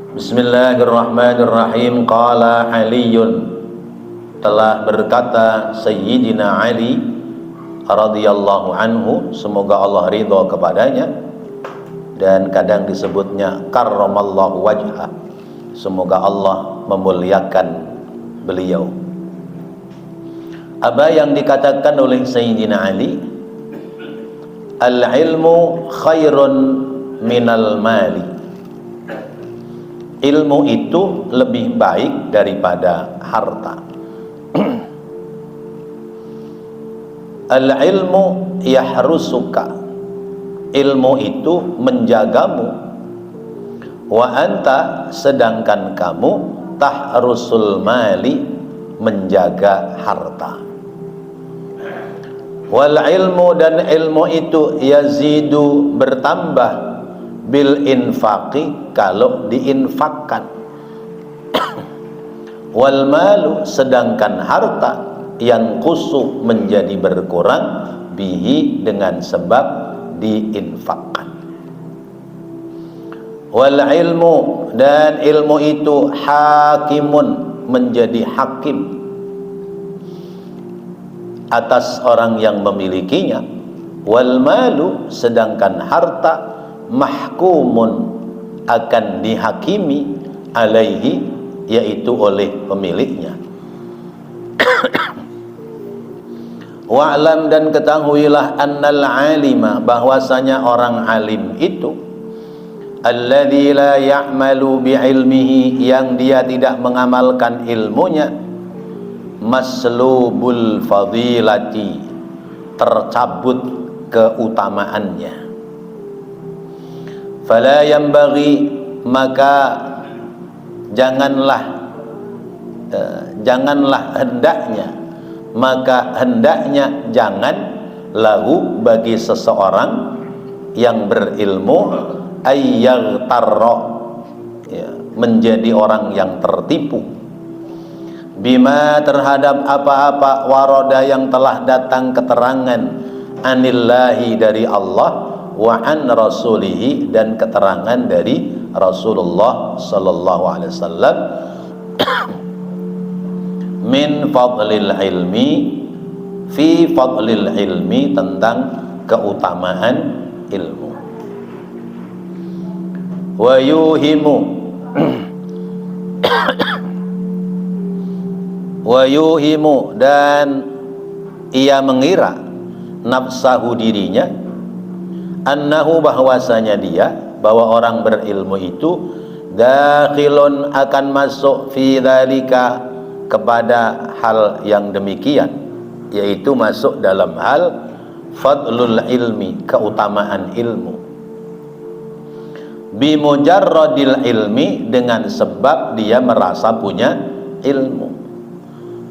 Bismillahirrahmanirrahim. Qala Aliyun, telah berkata Sayyidina Ali radhiyallahu anhu, semoga Allah ridha kepadanya, dan kadang disebutnya karramallahu wajhah, semoga Allah memuliakan beliau. Apa yang dikatakan oleh Sayyidina Ali? Al-ilmu khairun minal mali. Ilmu itu lebih baik daripada harta. Al-ilmu yahrusuka. Ilmu itu menjagamu. Wa anta, sedangkan kamu tahrusul mali, menjaga harta. Wal ilmu, dan ilmu itu yazidu, bertambah, bil infaqi, kalau diinfakkan. Wal malu, sedangkan harta yang kusu, menjadi berkurang, bihi, dengan sebab diinfakkan. Wal ilmu, dan ilmu itu hakimun, menjadi hakim atas orang yang memilikinya. Wal malu, sedangkan harta mahkumun, akan dihakimi, alaihi, yaitu oleh pemiliknya. Wa'lam, dan ketahuilah, annal alima, bahwasanya orang alim itu, alladzi la ya'malu bi'ilmihi, yang dia tidak mengamalkan ilmunya, maslubul fadilati, tercabut keutamaannya. Fala yanbaghi, maka janganlah hendaknya, maka hendaknya jangan, lahu, bagi seseorang yang berilmu, ayyaghtarra, ya, menjadi orang yang tertipu, bima, terhadap apa-apa, waroda, yang telah datang keterangan, anillahi, dari Allah, wa an rasulihi, dan keterangan dari Rasulullah sallallahu alaihi wasallam, min fadlil ilmi, fi fadlil ilmi, tentang keutamaan ilmu. Wa yuhimu wa yuhimu, dan ia mengira, nafsahu, dirinya, annahu, bahwasanya dia, bahwa orang berilmu itu, dakhilun, akan masuk, fi dzalika, kepada hal yang demikian, yaitu masuk dalam hal fadlul ilmi, keutamaan ilmu, bimujarradil ilmi, dengan sebab dia merasa punya ilmu,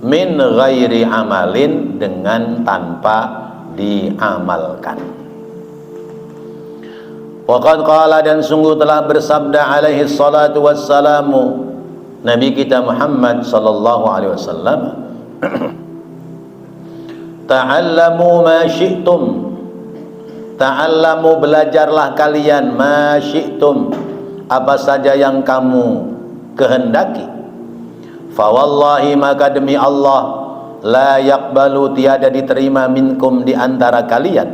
min ghairi amalin, dengan tanpa diamalkan. Waqad qala, dan sungguh telah bersabda alaihi salatu wassalamu, Nabi kita Muhammad sallallahu alaihi wasallam, ta'allamu ma syi'tum, ta'allamu, belajarlah kalian, ma syi'tum, apa saja yang kamu kehendaki. Fa wallahi, maka demi Allah, la yaqbalu, tiada diterima, minkum, di antara kalian,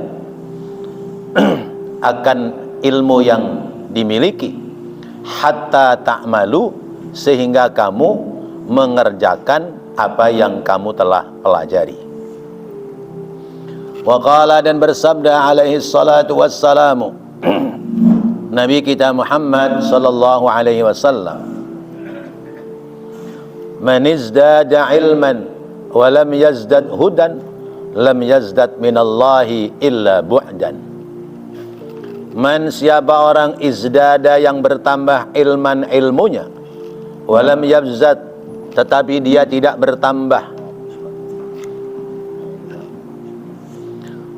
akan ilmu yang dimiliki, hatta ta'malu, sehingga kamu mengerjakan apa yang kamu telah pelajari. Wa qala, dan bersabda alaihi salatu wassalamu, Nabi kita Muhammad sallallahu alaihi wasallam, man izdada ilman wa lam yazdad hudan, lam yazdad minallahi illa bu'dan. Man, siapa orang, izdada, yang bertambah, ilman, ilmunya, walam yabzad, tetapi dia tidak bertambah,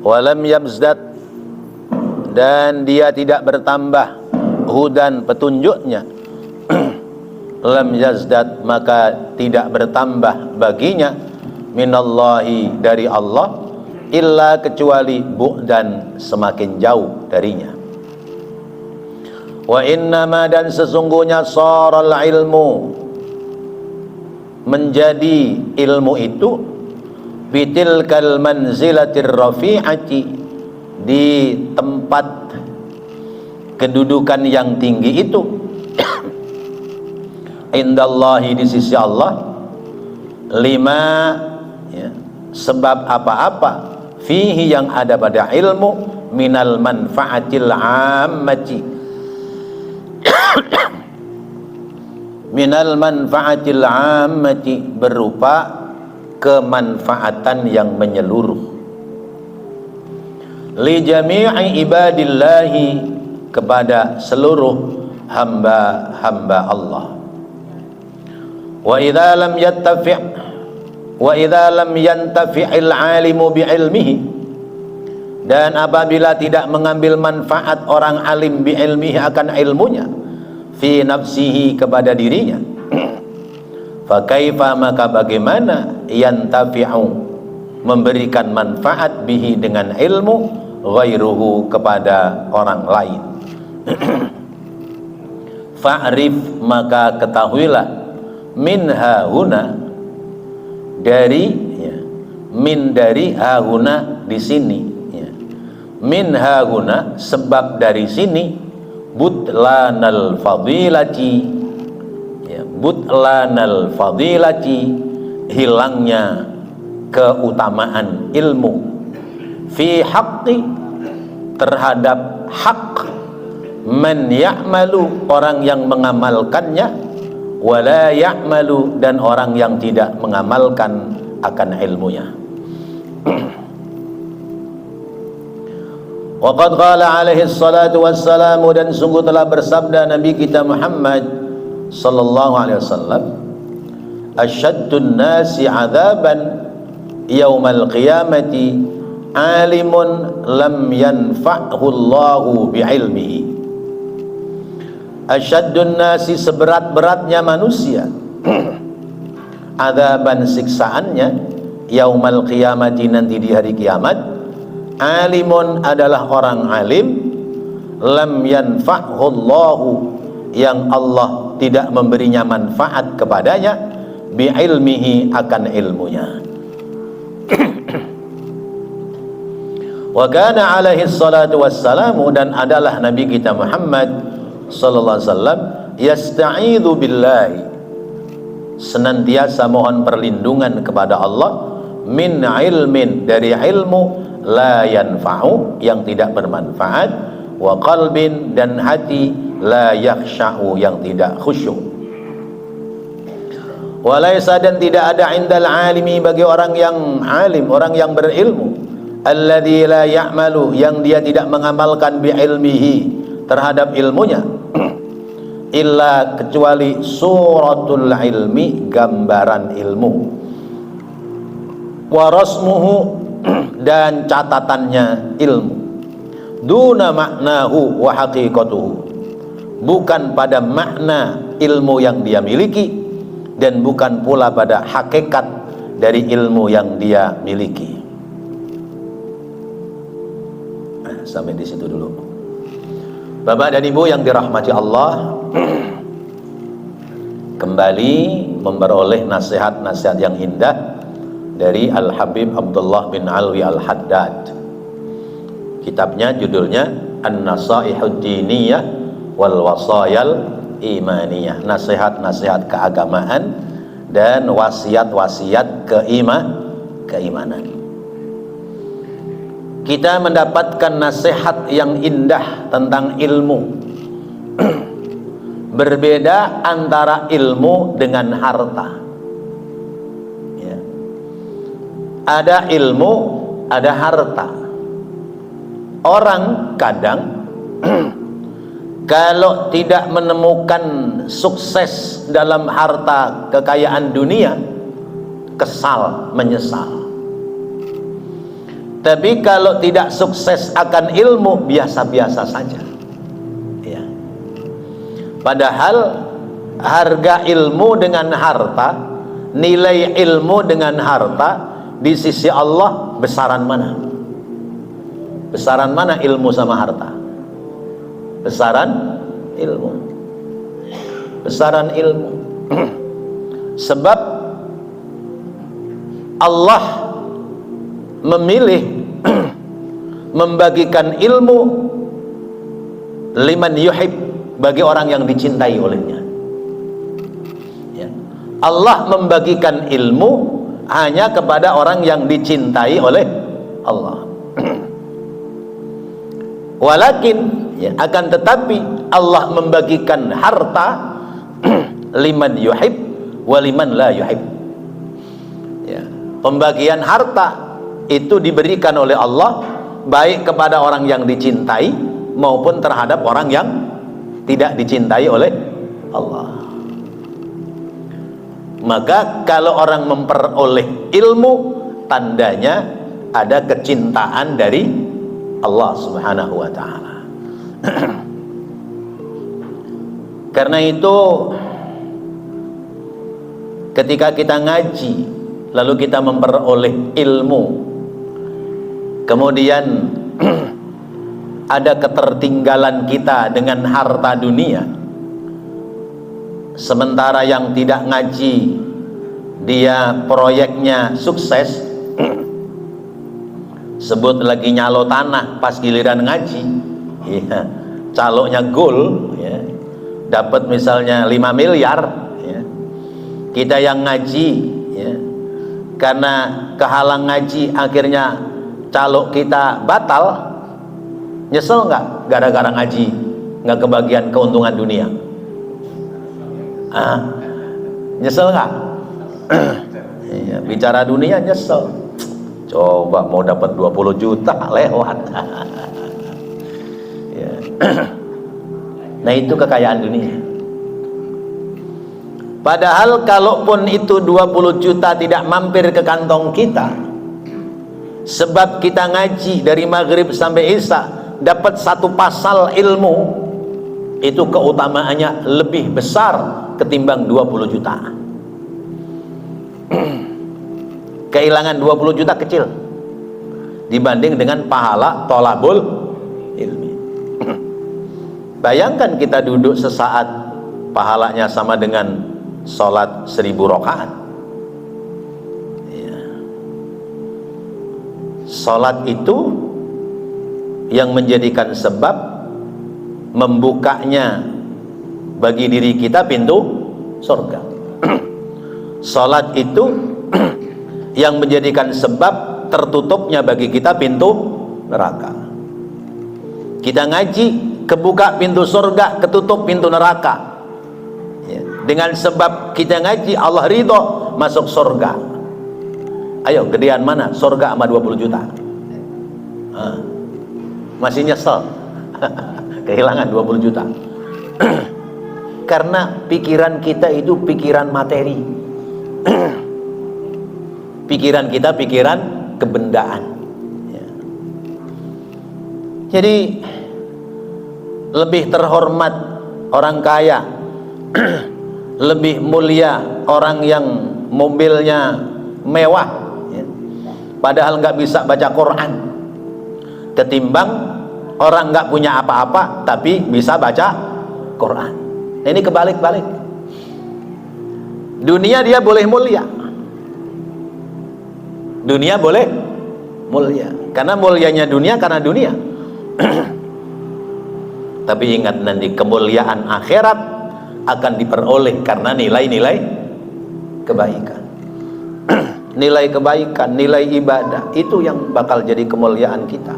walam yabzad, dan dia tidak bertambah, hudan, petunjuknya, lam yazdad, maka tidak bertambah baginya, minallahi, dari Allah, illa, kecuali, bu'dan, semakin jauh darinya. Wa innama, dan sesungguhnya, saral ilmu, menjadi ilmu itu, bitilkal manzilatir rafi'ati, di tempat kedudukan yang tinggi itu, indallahi, di sisi Allah, lima, ya, sebab apa-apa, fihi, yang ada pada ilmu, minal manfaatil ammati, minal manfaatil ammati, berupa kemanfaatan yang menyeluruh, li jami'i ibadillahi, kepada seluruh hamba-hamba Allah. Wa idza lam yattafi' wa idza lam yantafi'il 'alimu bi ilmihi, dan apabila tidak mengambil manfaat orang alim bi ilmihi, akan ilmunya, fi nafsihi, kepada dirinya, fa kaifa, maka bagaimana, yantafi'u, memberikan manfaat, bihi, dengan ilmu, ghairuhu, kepada orang lain. Fa'rif, maka ketahuilah, min hahuna, dari, ya, min, dari, hahuna, di sini, ya. Min hahuna, sebab dari sini, butlanal fadilati, ya, butlanal fadilati, hilangnya keutamaan ilmu, fi haqqi, terhadap hak, man ya'malu, orang yang mengamalkannya, wala ya'malu, dan orang yang tidak mengamalkan akan ilmunya. Wa qad qala alaihi salatu wassalamu, dan sungguh telah bersabda Nabi kita Muhammad sallallahu alaihi wasallam, asyaddun nasi adzaban yaumal qiyamati alimun lam yanfa'hu Allahu bi'ilmihi. Asyaddun nasi, seberat-beratnya manusia, adzaban, siksaannya, yaumal qiyamati, nanti di hari kiamat, alimun, adalah orang alim, lam yanfa'hu Allahu, yang Allah tidak memberinya manfaat kepadanya, bi'ilmihi, akan ilmunya. Wa kana alaihi salatu wassalamu, dan adalah Nabi kita Muhammad sallallahu alaihi wasallam, yasta'idzu billahi, senantiasa mohon perlindungan kepada Allah, min ilmin, dari ilmu, la yanfa'u, yang tidak bermanfaat, wa qalbin, dan hati, la yakhsha'u, yang tidak khusyuk. Walaysa, dan tidak ada, indal alimi, bagi orang yang alim, orang yang berilmu, alladzi la ya'malu, yang dia tidak mengamalkan bi ilmihi, terhadap ilmunya, illa, kecuali, suratul ilmi, gambaran ilmu, wa rasmuhu, dan catatannya ilmu, duna maknahu wa haqiqatuhu, bukan pada makna ilmu yang dia miliki, dan bukan pula pada hakikat dari ilmu yang dia miliki. Nah, sampai di situ dulu. Bapak dan Ibu yang dirahmati Allah, kembali memperoleh nasihat-nasihat yang indah dari Al-Habib Abdullah bin Alwi Al-Haddad. Kitabnya judulnya An-Nasaihud Diniyah wal Wasayal Imaniyah, nasihat-nasihat keagamaan dan wasiat-wasiat keimanan. Kita mendapatkan nasihat yang indah tentang ilmu. Berbeda antara ilmu dengan harta, ya. Ada ilmu, ada harta. Orang kadang kalau tidak menemukan sukses dalam harta kekayaan dunia, kesal, menyesal. Tapi kalau tidak sukses akan ilmu, biasa-biasa saja, ya. Padahal harga ilmu dengan harta, nilai ilmu dengan harta, di sisi Allah besaran mana? Besaran mana ilmu sama harta? Besaran ilmu. Besaran ilmu. Sebab Allah memilih membagikan ilmu liman yuhib, bagi orang yang dicintai olehnya. Ya. Allah membagikan ilmu hanya kepada orang yang dicintai oleh Allah. Walakin, ya, akan tetapi Allah membagikan harta liman yuhib wa liman la yuhib. Ya. Pembagian harta itu diberikan oleh Allah baik kepada orang yang dicintai maupun terhadap orang yang tidak dicintai oleh Allah. Maka kalau orang memperoleh ilmu, tandanya ada kecintaan dari Allah Subhanahu wa ta'ala. Karena itu ketika kita ngaji lalu kita memperoleh ilmu, kemudian ada ketertinggalan kita dengan harta dunia, sementara yang tidak ngaji dia proyeknya sukses, sebut lagi nyalo tanah, pas giliran ngaji, ya, caloknya gol, ya, dapat misalnya 5 miliar, ya. Kita yang ngaji, ya, karena kehalang ngaji akhirnya calok kita batal, nyesel nggak gara-gara ngaji nggak kebagian keuntungan dunia? Nyesel nggak? Ya, bicara dunia nyesel. Coba mau dapat 20 juta lewat. Ya. Nah, itu kekayaan dunia. Padahal kalaupun itu 20 juta tidak mampir ke kantong kita, sebab kita ngaji dari maghrib sampai isya dapat 1 pasal ilmu, itu keutamaannya lebih besar ketimbang 20 juta. Kehilangan 20 juta kecil dibanding dengan pahala tolabul ilmi. Bayangkan kita duduk sesaat, pahalanya sama dengan sholat 1000 rakaat. Ya. Sholat itu yang menjadikan sebab membukanya bagi diri kita pintu surga. Salat itu yang menjadikan sebab tertutupnya bagi kita pintu neraka. Kita ngaji, kebuka pintu surga, ketutup pintu neraka. Ya. Dengan sebab kita ngaji, Allah ridho masuk surga. Ayo, gedean mana? Surga sama 20 juta. Masih nyesel kehilangan 20 juta. Karena pikiran kita itu pikiran materi. Pikiran kita pikiran kebendaan. Ya. Jadi lebih terhormat orang kaya, lebih mulia orang yang mobilnya mewah, ya, padahal nggak bisa baca Quran, ketimbang orang nggak punya apa-apa tapi bisa baca Quran. Ini kebalik-balik. Dunia dia boleh mulia, dunia boleh mulia, karena mulianya dunia karena dunia. Tapi ingat, nanti kemuliaan akhirat akan diperoleh karena nilai-nilai kebaikan. Nilai kebaikan, nilai ibadah, itu yang bakal jadi kemuliaan kita.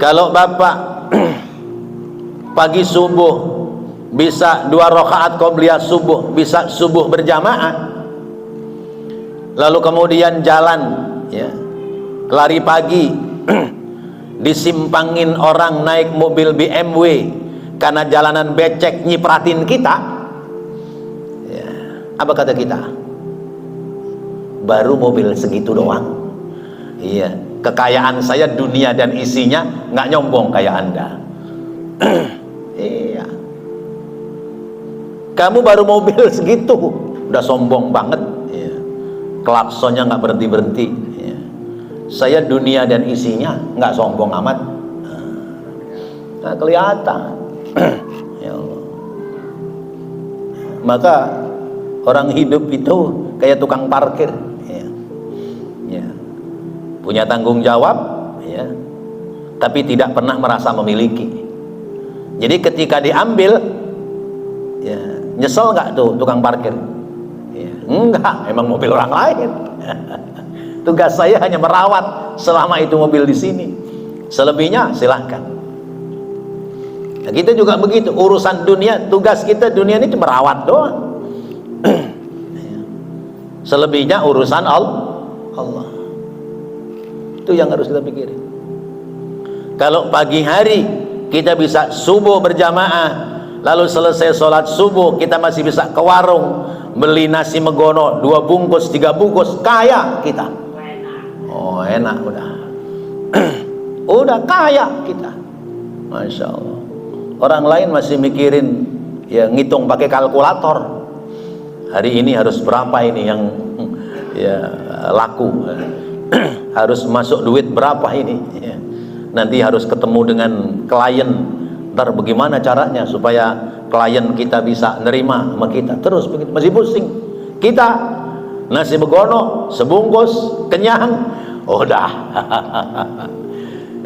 Kalau bapak pagi subuh bisa 2 rakaat qobliyah subuh, bisa subuh berjamaah, lalu kemudian jalan, ya, lari pagi, disimpangin orang naik mobil BMW karena jalanan becek nyipratin kita, ya, apa kata kita? Baru mobil segitu doang. Iya, kekayaan saya dunia dan isinya, nggak nyombong kayak Anda. Iya, kamu baru mobil segitu udah sombong banget, ya. Klaksonnya nggak berhenti-berhenti, ya. Saya dunia dan isinya nggak sombong amat. Nggak kelihatan. Ya Allah. Maka orang hidup itu kayak tukang parkir, ya. Ya. Punya tanggung jawab, ya, tapi tidak pernah merasa memiliki. Jadi ketika diambil, ya, nyesel nggak tuh tukang parkir? Ya, enggak, emang mobil orang lain. Tugas saya hanya merawat selama itu mobil di sini. Selebihnya silahkan. Nah, kita juga begitu, urusan dunia, tugas kita dunia ini cuma merawat doang. Selebihnya urusan Allah. Itu yang harus kita pikirin. Kalau pagi hari kita bisa subuh berjamaah, lalu selesai sholat subuh kita masih bisa ke warung beli nasi megono 2 bungkus 3 bungkus, kaya kita. Oh, enak udah. Udah kaya kita, Masya Allah. Orang lain masih mikirin, ya, ngitung pakai kalkulator. Hari ini harus berapa ini yang, ya, laku, harus masuk duit berapa ini, ya. Nanti harus ketemu dengan klien, ntar bagaimana caranya supaya klien kita bisa nerima sama kita. Terus begitu, masih pusing. Kita nasi begono sebungkus kenyang, udah.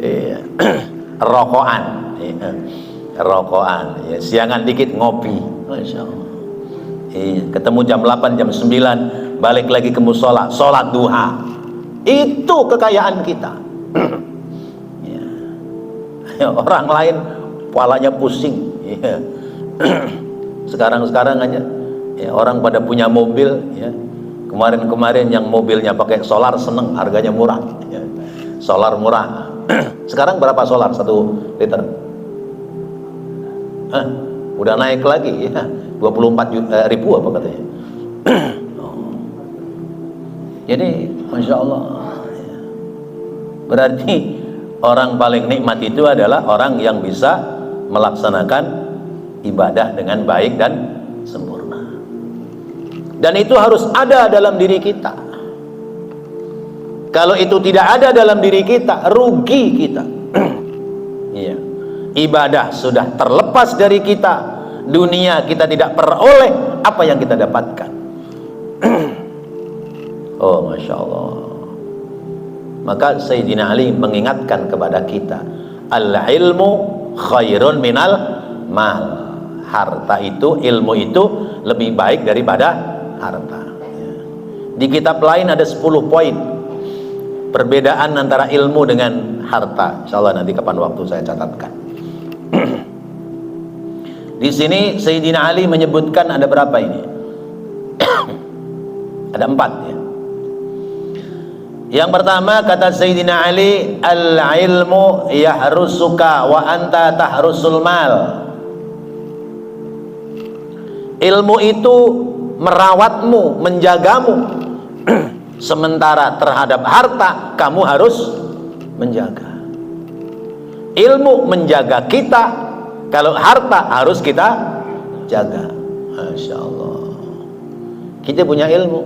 Iya. Rokokan, iya. Rokokan, ya. Siangan dikit ngopi, Masya Allah. Iya. Ketemu jam 8, jam 9 balik lagi ke musola, sholat duha. Itu kekayaan kita. Ya. Orang lain kepalanya pusing, ya. Sekarang aja, ya, orang pada punya mobil, ya. Kemarin yang mobilnya pakai solar seneng, harganya murah, ya. Solar murah. Sekarang berapa solar 1 liter? Hah? Udah naik lagi, ya. 24.000 apa katanya. Oh. Jadi Masya Allah, ya. Berarti orang paling nikmat itu adalah orang yang bisa melaksanakan ibadah dengan baik dan sempurna. Dan itu harus ada dalam diri kita. Kalau itu tidak ada dalam diri kita, rugi kita. Iya. Ibadah sudah terlepas dari kita, dunia kita tidak peroleh apa yang kita dapatkan. Oh, Masya Allah. Maka Sayyidina Ali mengingatkan kepada kita, al-ilmu khairun minal mal. Harta itu, ilmu itu lebih baik daripada harta. Di kitab lain ada 10 poin perbedaan antara ilmu dengan harta. Insyaallah nanti kapan waktu saya catatkan. Di sini Sayyidina Ali menyebutkan ada berapa ini? Ada 4, ya. Yang pertama kata Sayyidina Ali, al-ilmu yahrusuka wa anta tahrusul mal. Ilmu itu merawatmu, menjagamu. Sementara terhadap harta kamu harus menjaga. Ilmu menjaga kita, kalau harta harus kita jaga. Masya Allah. Kita punya ilmu,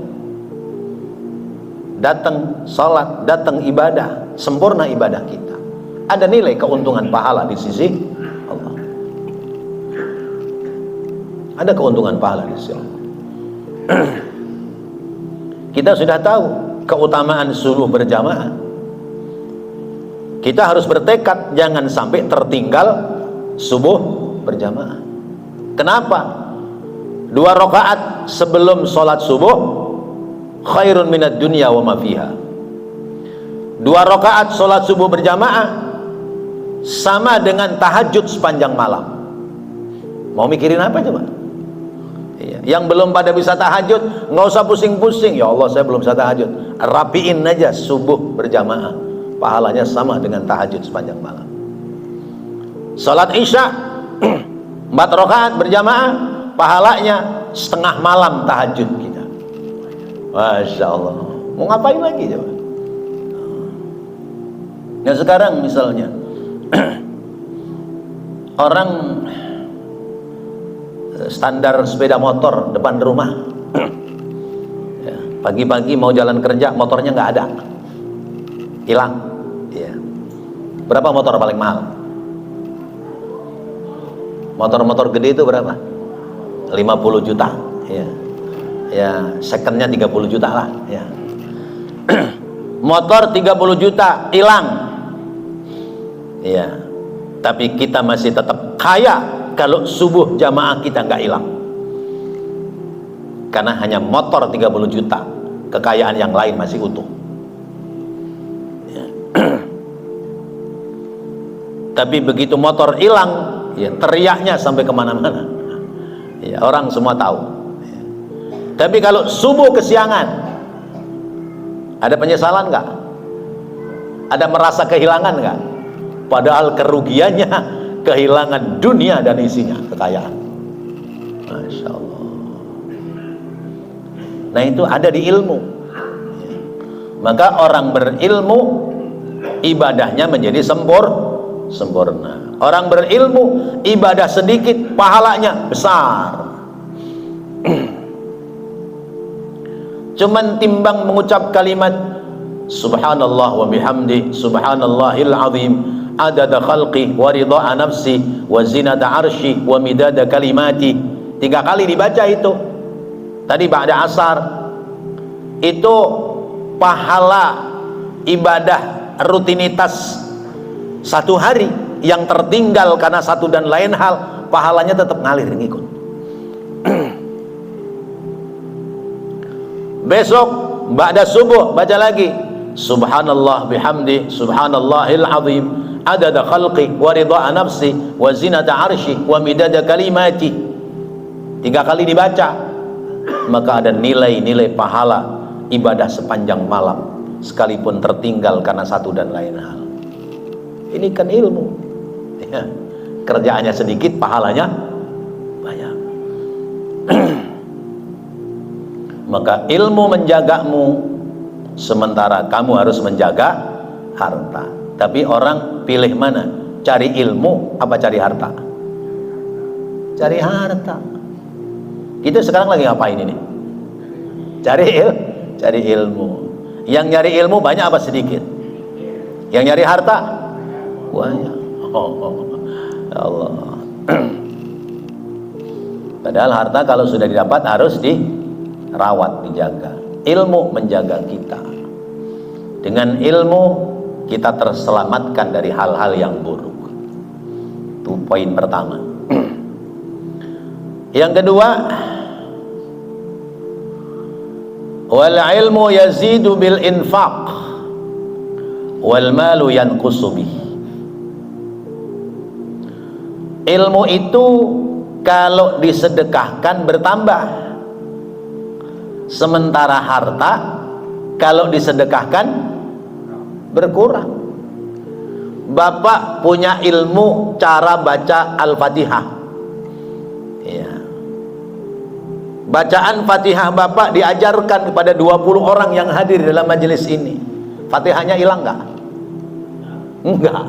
datang sholat, datang ibadah, sempurna ibadah kita, ada nilai keuntungan pahala di sisi Allah. Ada keuntungan pahala di sisi Allah. Kita sudah tahu keutamaan subuh berjamaah. Kita harus bertekad jangan sampai tertinggal subuh berjamaah. Kenapa? 2 rakaat sebelum sholat subuh khairun minad dunya wa ma fiha. 2 rakaat sholat subuh berjamaah sama dengan tahajud sepanjang malam. Mau mikirin apa coba? Yang belum pada bisa tahajud, nggak usah pusing-pusing. Ya Allah, saya belum bisa tahajud. Rapiin aja subuh berjamaah, pahalanya sama dengan tahajud sepanjang malam. Salat isya 4 rakaat berjamaah, pahalanya setengah malam tahajud kita. Masya Allah. Mau ngapain lagi coba? Nah sekarang misalnya orang standar sepeda motor depan rumah, ya, pagi-pagi mau jalan kerja motornya nggak ada, hilang, ya. Berapa motor paling mahal? Motor-motor gede itu berapa? 50 juta. Ya. Ya, secondnya 30 juta lah. Ya. Motor 30 juta hilang. Ya. Tapi kita masih tetap kaya kalau subuh jamaah kita nggak hilang. Karena hanya motor 30 juta, kekayaan yang lain masih utuh. Ya. Tapi begitu motor hilang, ya teriaknya sampai kemana-mana. Ya, orang semua tahu. Ya. Tapi kalau subuh kesiangan, ada penyesalan nggak? Ada merasa kehilangan nggak? Padahal kerugiannya kehilangan dunia dan isinya, kekayaan. Masya Allah. Nah itu ada di ilmu. Maka orang berilmu ibadahnya menjadi sempurna. Orang berilmu ibadah sedikit pahalanya besar. Cuman timbang mengucap kalimat subhanallah wa bihamdi subhanallahil azim adada khalqi wa ridha nafsi wa zinata arsy wa midada kalimati, 3 kali dibaca itu tadi ba'da asar. Itu pahala ibadah rutinitas 1 hari yang tertinggal karena satu dan lain hal, pahalanya tetap ngalir ngikut. Besok ba'da subuh baca lagi subhanallah bihamdi subhanallahil azim adada khalqi wa ridha nafsi wa zinata arsy wa midada kalimati, 3 kali dibaca, maka ada nilai-nilai pahala ibadah sepanjang malam sekalipun tertinggal karena satu dan lain hal. Ini kan ilmu ya. Kerjaannya sedikit, pahalanya banyak. Maka ilmu menjagamu, sementara kamu harus menjaga harta. Tapi orang pilih mana? Cari ilmu apa cari harta? Cari harta. Kita sekarang lagi ngapain ini? Cari ilmu. Yang nyari ilmu banyak apa sedikit? Yang nyari harta banyak. Ya Allah. Padahal harta kalau sudah didapat harus dirawat, dijaga. Ilmu menjaga kita. Dengan ilmu kita terselamatkan dari hal-hal yang buruk. Itu poin pertama. Yang kedua, wal ilmu yazidu bil infaq wal malu yanqusu bih. Ilmu itu kalau disedekahkan bertambah, sementara harta kalau disedekahkan berkurang. Bapak punya ilmu cara baca Al-Fatihah ya. Bacaan Fatihah Bapak diajarkan kepada 20 orang yang hadir dalam majelis ini, Fatihahnya hilang nggak? Enggak,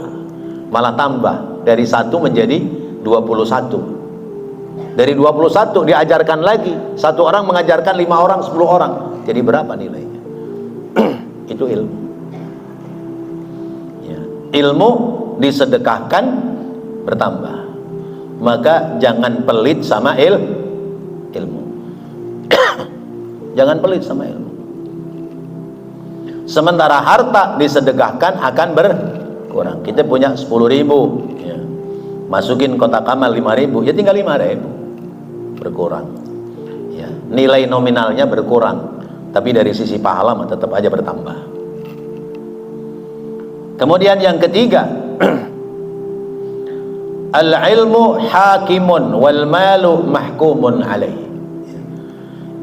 malah tambah dari 1 menjadi 21. Dari 21 diajarkan lagi, 1 orang mengajarkan 5 orang, 10 orang, jadi berapa nilainya? Itu ilmu ya. Ilmu disedekahkan bertambah. Maka jangan pelit sama ilmu. Jangan pelit sama ilmu. Sementara harta disedekahkan akan berkurang. Kita punya 10.000 ya. Masukin kotak amal 5.000, ya tinggal 5.000, berkurang ya. Nilai nominalnya berkurang, tapi dari sisi pahala tetap aja bertambah. Kemudian yang ketiga, al-ilmu hakimun wal malu mahkumun alaih.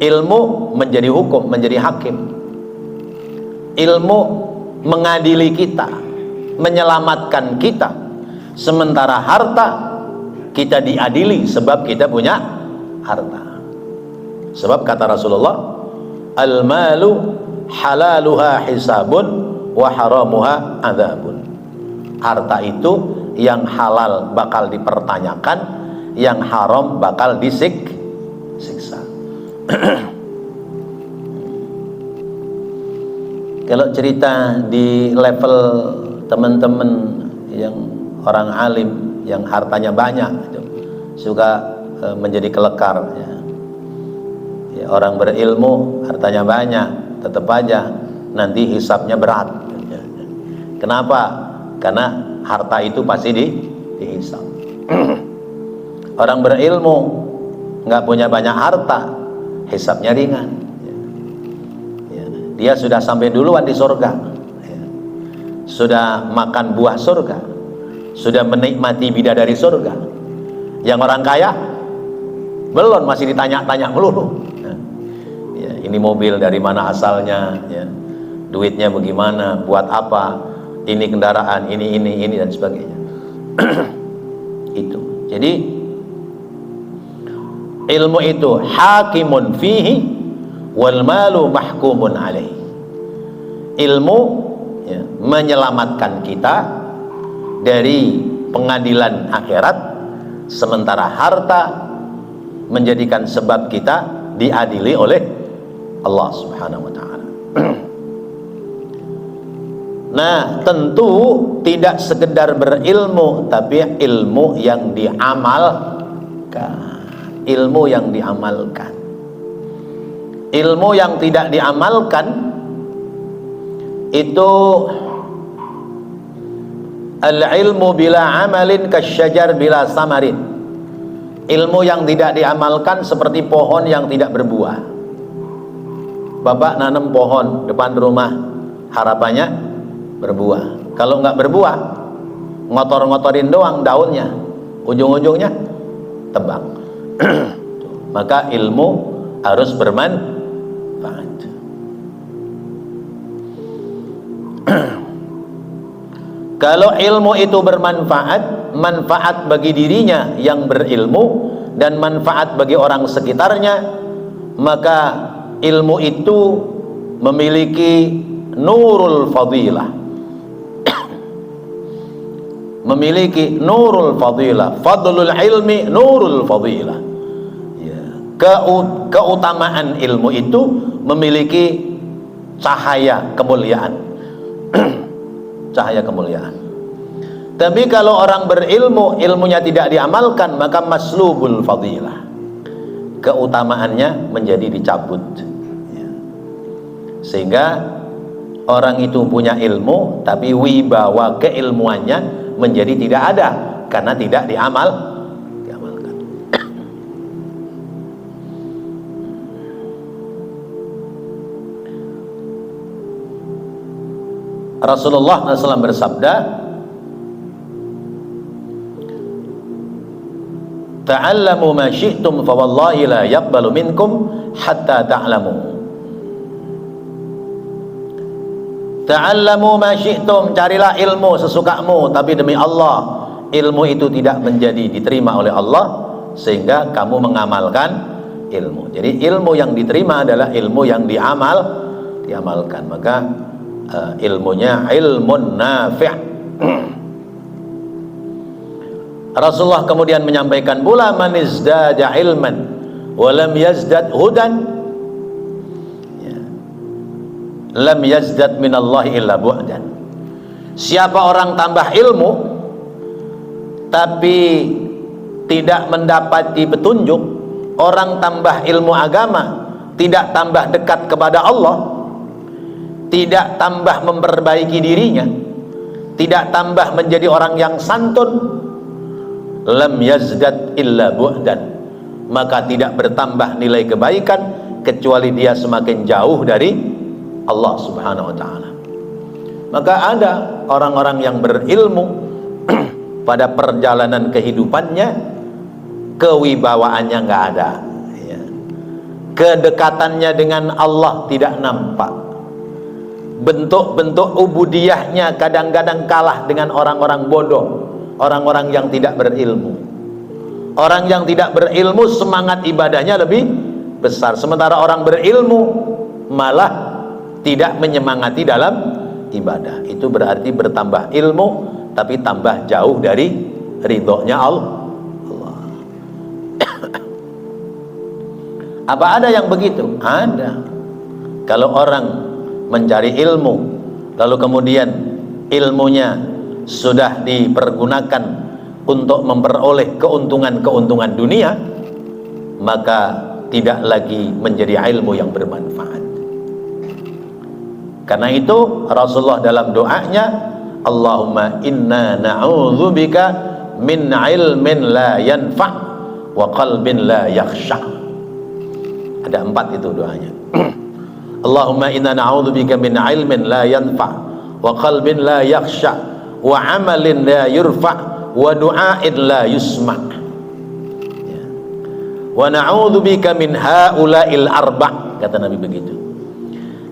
Ilmu menjadi hukum, menjadi hakim. Ilmu mengadili kita, menyelamatkan kita. Sementara harta kita diadili sebab kita punya harta. Sebab kata Rasulullah, al-malu halaluha hisabun wa haramuha adzabun. Harta itu yang halal bakal dipertanyakan, yang haram bakal disiksa. Kalau cerita di level teman-teman yang orang alim yang hartanya banyak, suka menjadi kelekar. Ya. Ya, orang berilmu hartanya banyak, tetap aja nanti hisabnya berat. Ya. Kenapa? Karena harta itu pasti dihisab. Orang berilmu nggak punya banyak harta, hisabnya ringan. Ya. Dia sudah sampai duluan di surga, ya. Sudah makan buah surga, sudah menikmati bidadari surga. Yang orang kaya belum, masih ditanya-tanya melulu. Ya, ini mobil dari mana asalnya, ya. Duitnya bagaimana, buat apa, ini kendaraan, ini dan sebagainya. Itu. Jadi ilmu itu hakimun fihi wal malu mahkumun alaih. Ilmu, ya, menyelamatkan kita dari pengadilan akhirat, sementara harta menjadikan sebab kita diadili oleh Allah Subhanahu wa taala. Nah, tentu tidak sekedar berilmu, tapi ilmu yang diamalkan. Ilmu yang diamalkan. Ilmu yang tidak diamalkan itu al-ilmu bila amalin kasyajar bila samarin. Ilmu yang tidak diamalkan seperti pohon yang tidak berbuah. Bapak nanam pohon depan rumah, harapannya berbuah. Kalau nggak berbuah, ngotor-ngotorin doang daunnya, ujung-ujungnya tebang. Maka ilmu harus bermanfaat. Kalau ilmu itu bermanfaat, manfaat bagi dirinya yang berilmu dan manfaat bagi orang sekitarnya, maka ilmu itu memiliki nurul fadilah. Memiliki nurul fadilah. Fadlul ilmi nurul fadilah. Ya. Keutamaan ilmu itu memiliki cahaya kemuliaan. Cahaya kemuliaan. Tapi kalau orang berilmu, ilmunya tidak diamalkan, maka maslubul fadilah. Keutamaannya menjadi dicabut. Ya. Sehingga orang itu punya ilmu, tapi wibawa keilmuannya menjadi tidak ada karena tidak diamalkan. Rasulullah SAW bersabda, ta'allamu ma syi'tum fa wallahi la yaqbalu minkum hatta ta'lamu. Ta'allamu ma syi'tum, carilah ilmu sesukamu, tapi demi Allah ilmu itu tidak menjadi diterima oleh Allah sehingga kamu mengamalkan ilmu. Jadi ilmu yang diterima adalah ilmu yang diamalkan. Maka ilmunya ilmun nafi'. Rasulullah kemudian menyampaikan pula, man izdada ilman wa lam yazdad hudan, ya, lam yazdad minallahi illa bu'dan. Siapa orang tambah ilmu tapi tidak mendapati petunjuk, orang tambah ilmu agama tidak tambah dekat kepada Allah, tidak tambah memperbaiki dirinya, tidak tambah menjadi orang yang santun, lam yazdad illa bu'dan, maka tidak bertambah nilai kebaikan kecuali dia semakin jauh dari Allah Subhanahu wa ta'ala. Maka ada orang-orang yang berilmu pada perjalanan kehidupannya kewibawaannya nggak ada, ya. Kedekatannya dengan Allah tidak nampak. Bentuk-bentuk ubudiyahnya kadang-kadang kalah dengan orang-orang bodoh, orang-orang yang tidak berilmu. Orang yang tidak berilmu semangat ibadahnya lebih besar, sementara orang berilmu malah tidak menyemangati dalam ibadah. Itu berarti bertambah ilmu tapi tambah jauh dari ridhonya Allah. Apa ada yang begitu? Ada. Kalau orang mencari ilmu lalu kemudian ilmunya sudah dipergunakan untuk memperoleh keuntungan-keuntungan dunia, maka tidak lagi menjadi ilmu yang bermanfaat. Karena itu Rasulullah dalam doanya, Allahumma inna na'udzubika min ilmin la yanfa' wa qalbin la yakhsha. Ada 4 itu doanya. Allahumma inna na'udzubika min ilmin la yanfa' wa qalbin la yakhsha wa amalin la yurfa' wa du'ain la yusma'. Wa na'udzubika min haula'il arba', kata Nabi begitu.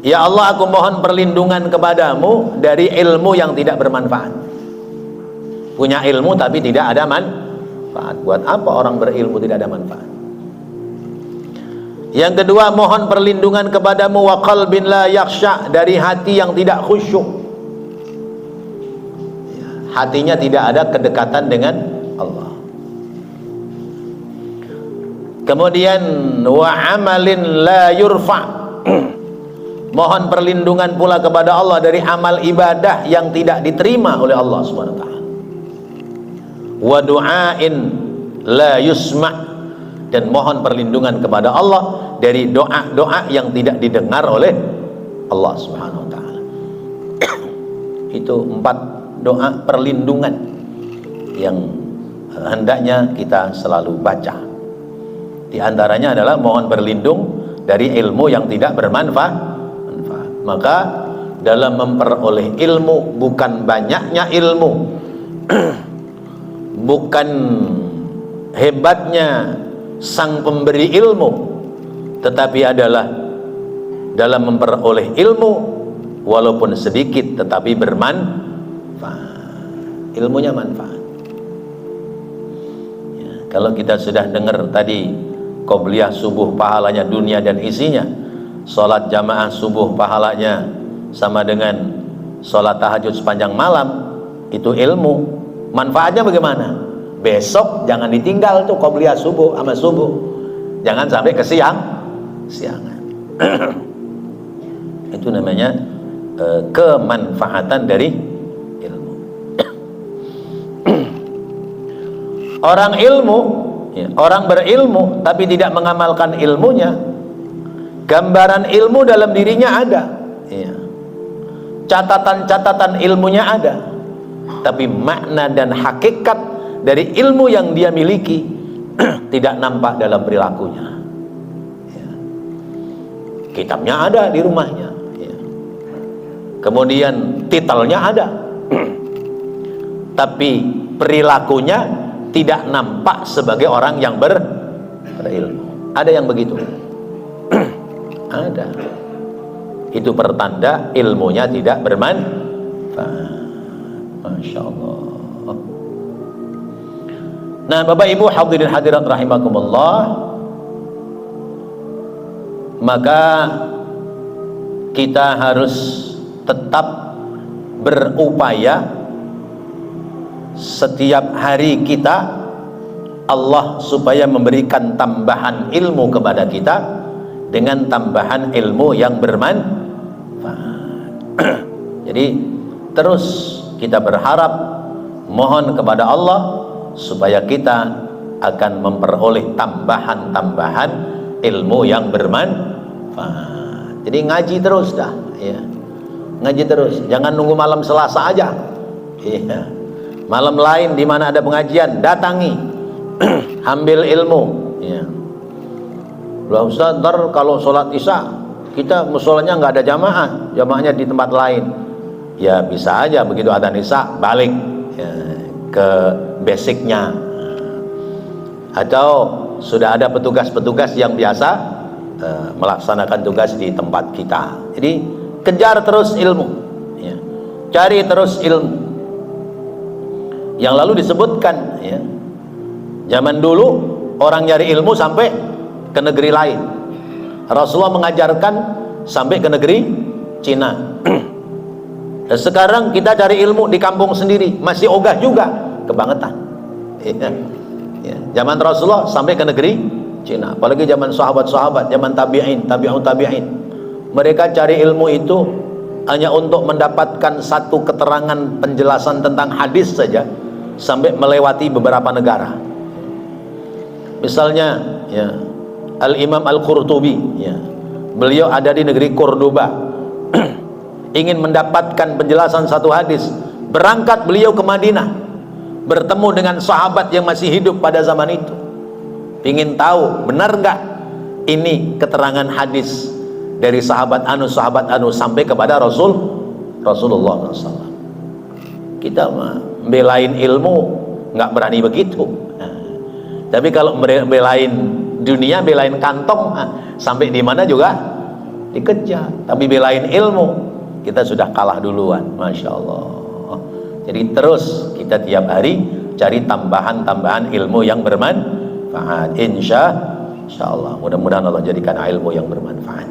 Ya Allah, aku mohon perlindungan kepadamu dari ilmu yang tidak bermanfaat. Punya ilmu tapi tidak ada manfaat. Buat apa orang berilmu tidak ada manfaat? Yang kedua, mohon perlindungan kepadamu wa qalbin la yakhsha, dari hati yang tidak khusyuk. Hatinya tidak ada kedekatan dengan Allah. Kemudian wa amalin la yurfa', mohon perlindungan pula kepada Allah dari amal ibadah yang tidak diterima oleh Allah SWT. Wa du'ain la yusma', dan mohon perlindungan kepada Allah dari doa-doa yang tidak didengar oleh Allah SWT. Itu 4 doa perlindungan yang hendaknya kita selalu baca. Di antaranya adalah mohon berlindung dari ilmu yang tidak bermanfaat. Maka dalam memperoleh ilmu, bukan banyaknya ilmu, bukan hebatnya sang pemberi ilmu, tetapi adalah dalam memperoleh ilmu walaupun sedikit tetapi bermanfaat. Ilmunya manfaat ya, kalau kita sudah dengar tadi qobliyah subuh pahalanya dunia dan isinya, sholat jamaah subuh pahalanya sama dengan sholat tahajud sepanjang malam, itu ilmu. Manfaatnya bagaimana? Besok jangan ditinggal tuh qobliyah subuh sama subuh, jangan sampai siangan. Itu namanya kemanfaatan dari ilmu. Orang ilmu ya, orang berilmu tapi tidak mengamalkan ilmunya, gambaran ilmu dalam dirinya ada ya, catatan-catatan ilmunya ada, tapi makna dan hakikat dari ilmu yang dia miliki tidak nampak dalam perilakunya ya. Kitabnya ada di rumahnya ya. Kemudian titelnya ada tapi perilakunya tidak nampak sebagai orang yang berilmu. Ada yang begitu? Ada. Itu pertanda ilmunya tidak bermanfaat. Masya Allah. Nah, Bapak Ibu hadirin hadirat rahimakumullah, maka kita harus tetap berupaya setiap hari kita Allah supaya memberikan tambahan ilmu kepada kita dengan tambahan ilmu yang bermanfaat. Jadi terus kita berharap, mohon kepada Allah supaya kita akan memperoleh tambahan-tambahan ilmu yang bermanfaat. Jadi ngaji terus dah ya. Ngaji terus, jangan nunggu malam Selasa aja ya. Malam lain di mana ada pengajian, datangi, ambil ilmu ya. Loh Ustaz, ntar kalau sholat isya kita musolanya nggak ada jamaah, jamaahnya di tempat lain. Ya bisa aja begitu adzan isya balik ya, ke basicnya. Atau sudah ada petugas-petugas yang biasa melaksanakan tugas di tempat kita. Jadi kejar terus ilmu ya. Cari terus ilmu. Yang lalu disebutkan ya, zaman dulu orang nyari ilmu sampai ke negeri lain. Rasulullah mengajarkan sampai ke negeri Cina. Dan sekarang kita cari ilmu di kampung sendiri, masih ogah juga, kebangetan ya. Ya. Zaman Rasulullah sampai ke negeri Cina, apalagi zaman sahabat-sahabat, zaman tabi'in, tabi'ut tabi'in. Mereka cari ilmu itu hanya untuk mendapatkan satu keterangan penjelasan tentang hadis saja, sampai melewati beberapa negara. Misalnya ya, Al-Imam Al-Qurtubi ya, beliau ada di negeri Cordoba ingin mendapatkan penjelasan satu hadis, berangkat beliau ke Madinah, bertemu dengan sahabat yang masih hidup pada zaman itu, ingin tahu benar nggak ini keterangan hadis dari sahabat anu sampai kepada Rasulullah SAW. Kita belain ilmu nggak berani begitu. Nah, tapi kalau belain dunia, belain kantong, sampai di mana juga dikejar. Tapi belain ilmu, kita sudah kalah duluan. Masya Allah. Jadi terus kita tiap hari cari tambahan ilmu yang bermanfaat. Insya Allah. Mudah-mudahan Allah jadikan ilmu yang bermanfaat.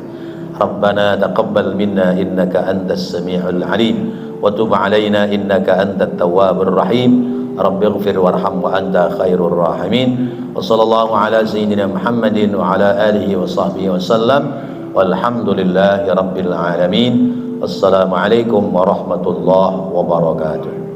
Rabbana taqabbal minna innaka antas sami'ul alim wa tub alaina innaka antat tawwabur rahim. Rabbighfir warham wa anta khairur rahimin. Wa sallallahu ala sayyidina Muhammadin wa ala alihi wa sahbihi wa sallam. Walhamdulillahi rabbil alamin. Wassalamualaikum warahmatullahi wabarakatuh.